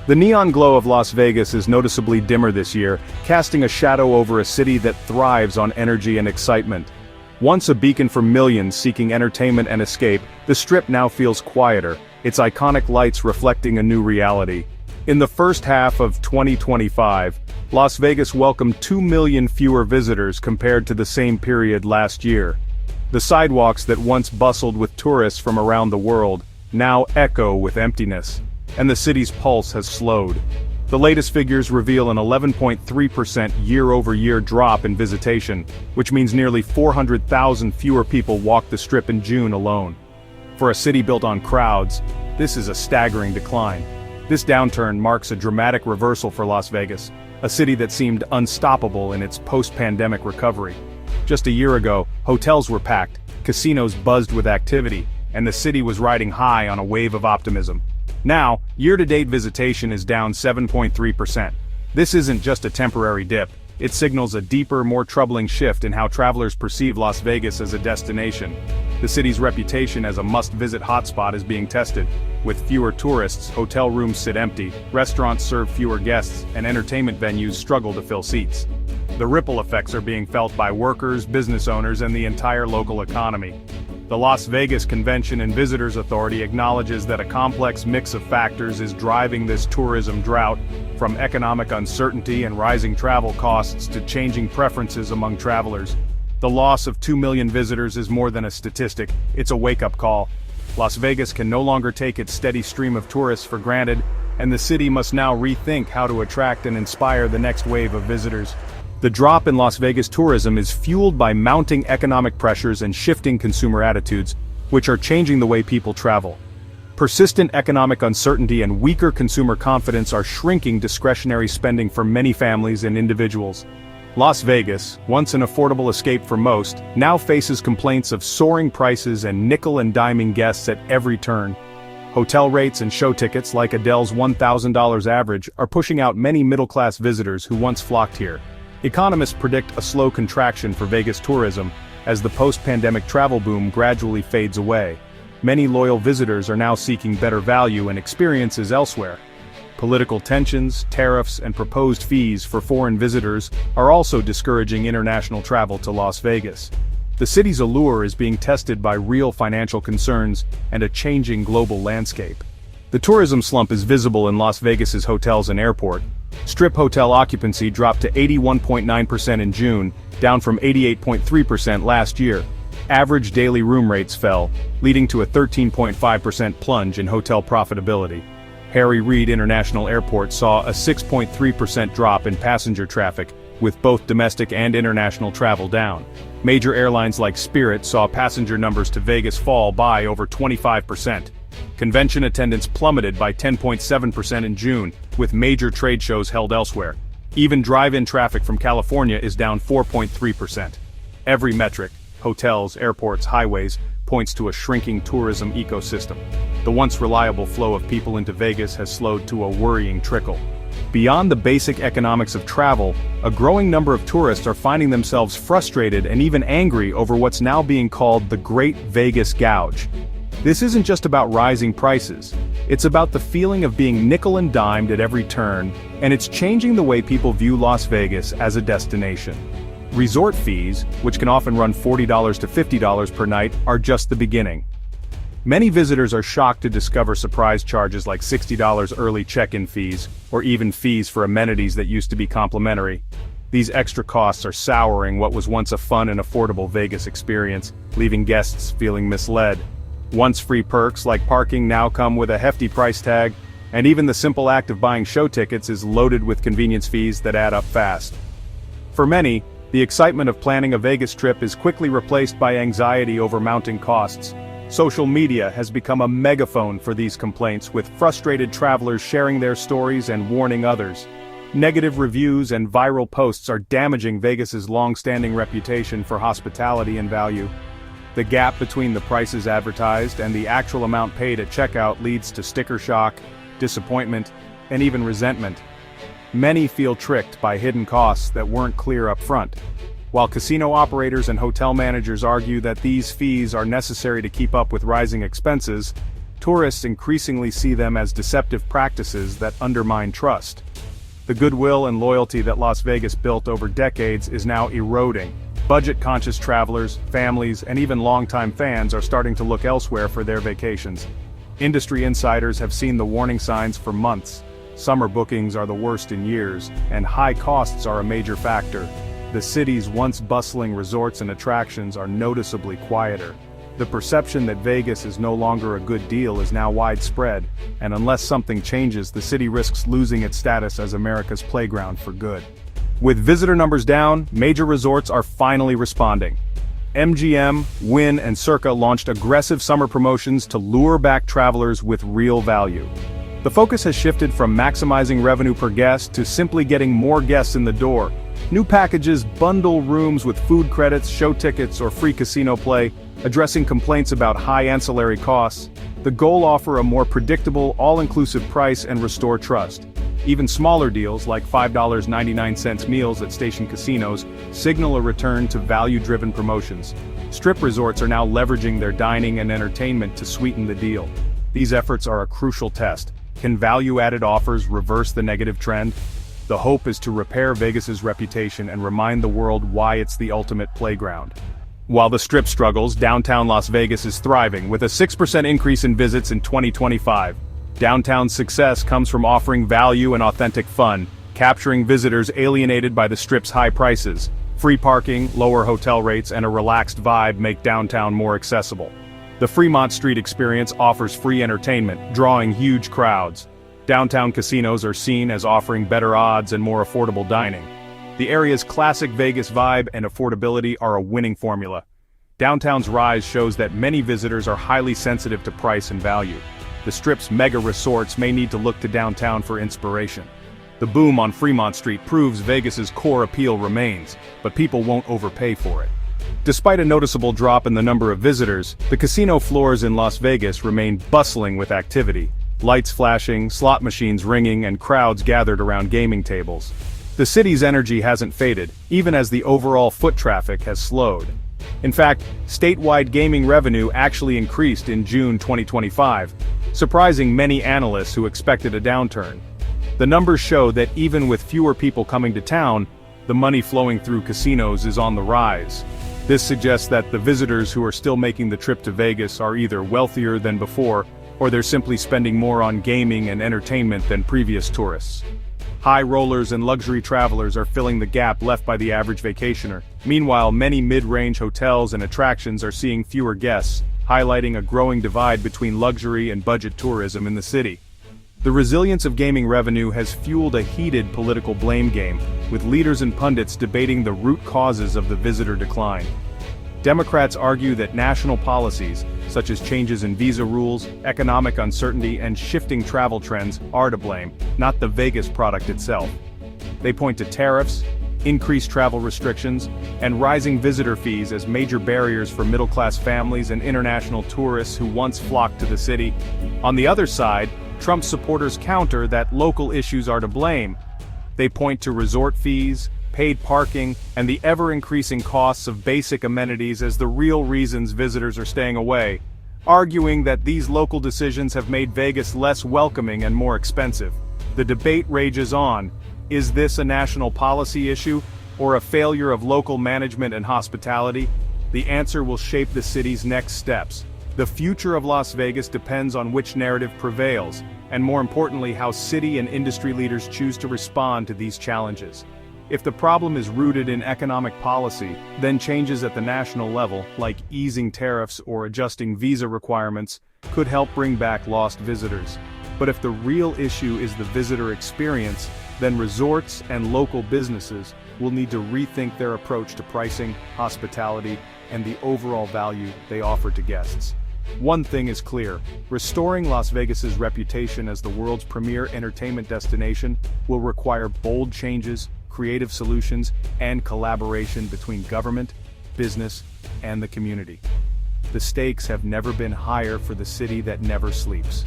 The neon glow of Las Vegas is noticeably dimmer this year, casting a shadow over a city that thrives on energy and excitement. Once a beacon for millions seeking entertainment and escape, the Strip now feels quieter, its iconic lights reflecting a new reality. In the first half of 2025, Las Vegas welcomed 2 million fewer visitors compared to the same period last year. The sidewalks that once bustled with tourists from around the world now echo with emptiness, and the city's pulse has slowed. The latest figures reveal an 11.3% year-over-year drop in visitation, which means nearly 400,000 fewer people walked the Strip in June alone. For a city built on crowds, this is a staggering decline. This downturn marks a dramatic reversal for Las Vegas, a city that seemed unstoppable in its post-pandemic recovery. Just a year ago, hotels were packed, casinos buzzed with activity, and the city was riding high on a wave of optimism. Now, year-to-date visitation is down 7.3%. This isn't just a temporary dip, it signals a deeper, more troubling shift in how travelers perceive Las Vegas as a destination. The city's reputation as a must-visit hotspot is being tested. With fewer tourists, hotel rooms sit empty, restaurants serve fewer guests, and entertainment venues struggle to fill seats. The ripple effects are being felt by workers, business owners, and the entire local economy. The Las Vegas Convention and Visitors Authority acknowledges that a complex mix of factors is driving this tourism drought, from economic uncertainty and rising travel costs to changing preferences among travelers. The loss of 2 million visitors is more than a statistic, it's a wake-up call. Las Vegas can no longer take its steady stream of tourists for granted, and the city must now rethink how to attract and inspire the next wave of visitors. The drop in Las Vegas tourism is fueled by mounting economic pressures and shifting consumer attitudes, which are changing the way people travel. Persistent economic uncertainty and weaker consumer confidence are shrinking discretionary spending for many families and individuals. Las Vegas, once an affordable escape for most, now faces complaints of soaring prices and nickel-and-diming guests at every turn. Hotel rates and show tickets, like Adele's $1,000 average, are pushing out many middle-class visitors who once flocked here. Economists predict a slow contraction for Vegas tourism as the post-pandemic travel boom gradually fades away. Many loyal visitors are now seeking better value and experiences elsewhere. Political tensions, tariffs, and proposed fees for foreign visitors are also discouraging international travel to Las Vegas. The city's allure is being tested by real financial concerns and a changing global landscape. The tourism slump is visible in Las Vegas's hotels and airport. Strip hotel occupancy dropped to 81.9% in June, down from 88.3% last year. Average daily room rates fell, leading to a 13.5% plunge in hotel profitability. Harry Reid International Airport saw a 6.3% drop in passenger traffic, with both domestic and international travel down. Major airlines like Spirit saw passenger numbers to Vegas fall by over 25%. Convention attendance plummeted by 10.7% in June, with major trade shows held elsewhere. Even drive-in traffic from California is down 4.3%. Every metric, hotels, airports, highways, points to a shrinking tourism ecosystem. The once reliable flow of people into Vegas has slowed to a worrying trickle. Beyond the basic economics of travel, a growing number of tourists are finding themselves frustrated and even angry over what's now being called the Great Vegas Gouge. This isn't just about rising prices, it's about the feeling of being nickel and dimed at every turn, and it's changing the way people view Las Vegas as a destination. Resort fees, which can often run $40 to $50 per night, are just the beginning. Many visitors are shocked to discover surprise charges like $60 early check-in fees, or even fees for amenities that used to be complimentary. These extra costs are souring what was once a fun and affordable Vegas experience, leaving guests feeling misled. Once free perks like parking now come with a hefty price tag, and even the simple act of buying show tickets is loaded with convenience fees that add up fast. For many, the excitement of planning a Vegas trip is quickly replaced by anxiety over mounting costs. Social media has become a megaphone for these complaints, with frustrated travelers sharing their stories and warning others. Negative reviews and viral posts are damaging Vegas's long-standing reputation for hospitality and value. The gap between the prices advertised and the actual amount paid at checkout leads to sticker shock, disappointment, and even resentment. Many feel tricked by hidden costs that weren't clear up front. While casino operators and hotel managers argue that these fees are necessary to keep up with rising expenses, tourists increasingly see them as deceptive practices that undermine trust. The goodwill and loyalty that Las Vegas built over decades is now eroding. Budget-conscious travelers, families, and even longtime fans are starting to look elsewhere for their vacations. Industry insiders have seen the warning signs for months. Summer bookings are the worst in years, and high costs are a major factor. The city's once bustling resorts and attractions are noticeably quieter. The perception that Vegas is no longer a good deal is now widespread, and unless something changes, the city risks losing its status as America's playground for good. With visitor numbers down, major resorts are finally responding. MGM, Wynn, and Circa launched aggressive summer promotions to lure back travelers with real value. The focus has shifted from maximizing revenue per guest to simply getting more guests in the door. New packages bundle rooms with food credits, show tickets, or free casino play, addressing complaints about high ancillary costs. The goal: offer a more predictable, all-inclusive price and restore trust. Even smaller deals, like $5.99 meals at station casinos, signal a return to value-driven promotions. Strip resorts are now leveraging their dining and entertainment to sweeten the deal. These efforts are a crucial test. Can value-added offers reverse the negative trend? The hope is to repair Vegas's reputation and remind the world why it's the ultimate playground. While the Strip struggles, downtown Las Vegas is thriving, with a 6% increase in visits in 2025. Downtown's success comes from offering value and authentic fun, capturing visitors alienated by the Strip's high prices. Free parking, lower hotel rates, and a relaxed vibe make downtown more accessible. The Fremont Street experience offers free entertainment, drawing huge crowds. Downtown casinos are seen as offering better odds and more affordable dining. The area's classic Vegas vibe and affordability are a winning formula. Downtown's rise shows that many visitors are highly sensitive to price and value. The Strip's mega resorts may need to look to downtown for inspiration. The boom on Fremont Street proves Vegas's core appeal remains, but people won't overpay for it. Despite a noticeable drop in the number of visitors, the casino floors in Las Vegas remain bustling with activity. Lights flashing, slot machines ringing, and crowds gathered around gaming tables. The city's energy hasn't faded, even as the overall foot traffic has slowed. In fact, statewide gaming revenue actually increased in June 2025, surprising many analysts who expected a downturn. The numbers show that even with fewer people coming to town, the money flowing through casinos is on the rise. This suggests that the visitors who are still making the trip to Vegas are either wealthier than before, or they're simply spending more on gaming and entertainment than previous tourists. High rollers and luxury travelers are filling the gap left by the average vacationer. Meanwhile, many mid-range hotels and attractions are seeing fewer guests, highlighting a growing divide between luxury and budget tourism in the city. The resilience of gaming revenue has fueled a heated political blame game, with leaders and pundits debating the root causes of the visitor decline. Democrats argue that national policies, such as changes in visa rules, economic uncertainty, and shifting travel trends, are to blame, not the Vegas product itself. They point to tariffs, increased travel restrictions, and rising visitor fees as major barriers for middle-class families and international tourists who once flocked to the city. On the other side, Trump's supporters counter that local issues are to blame. They point to resort fees, paid parking, and the ever-increasing costs of basic amenities as the real reasons visitors are staying away, arguing that these local decisions have made Vegas less welcoming and more expensive. The debate rages on. Is this a national policy issue, or a failure of local management and hospitality? The answer will shape the city's next steps. The future of Las Vegas depends on which narrative prevails, and more importantly, how city and industry leaders choose to respond to these challenges. If the problem is rooted in economic policy, then changes at the national level, like easing tariffs or adjusting visa requirements, could help bring back lost visitors. But if the real issue is the visitor experience, then resorts and local businesses will need to rethink their approach to pricing, hospitality, and the overall value they offer to guests. One thing is clear: restoring Las Vegas's reputation as the world's premier entertainment destination will require bold changes, creative solutions, and collaboration between government, business, and the community. The stakes have never been higher for the city that never sleeps.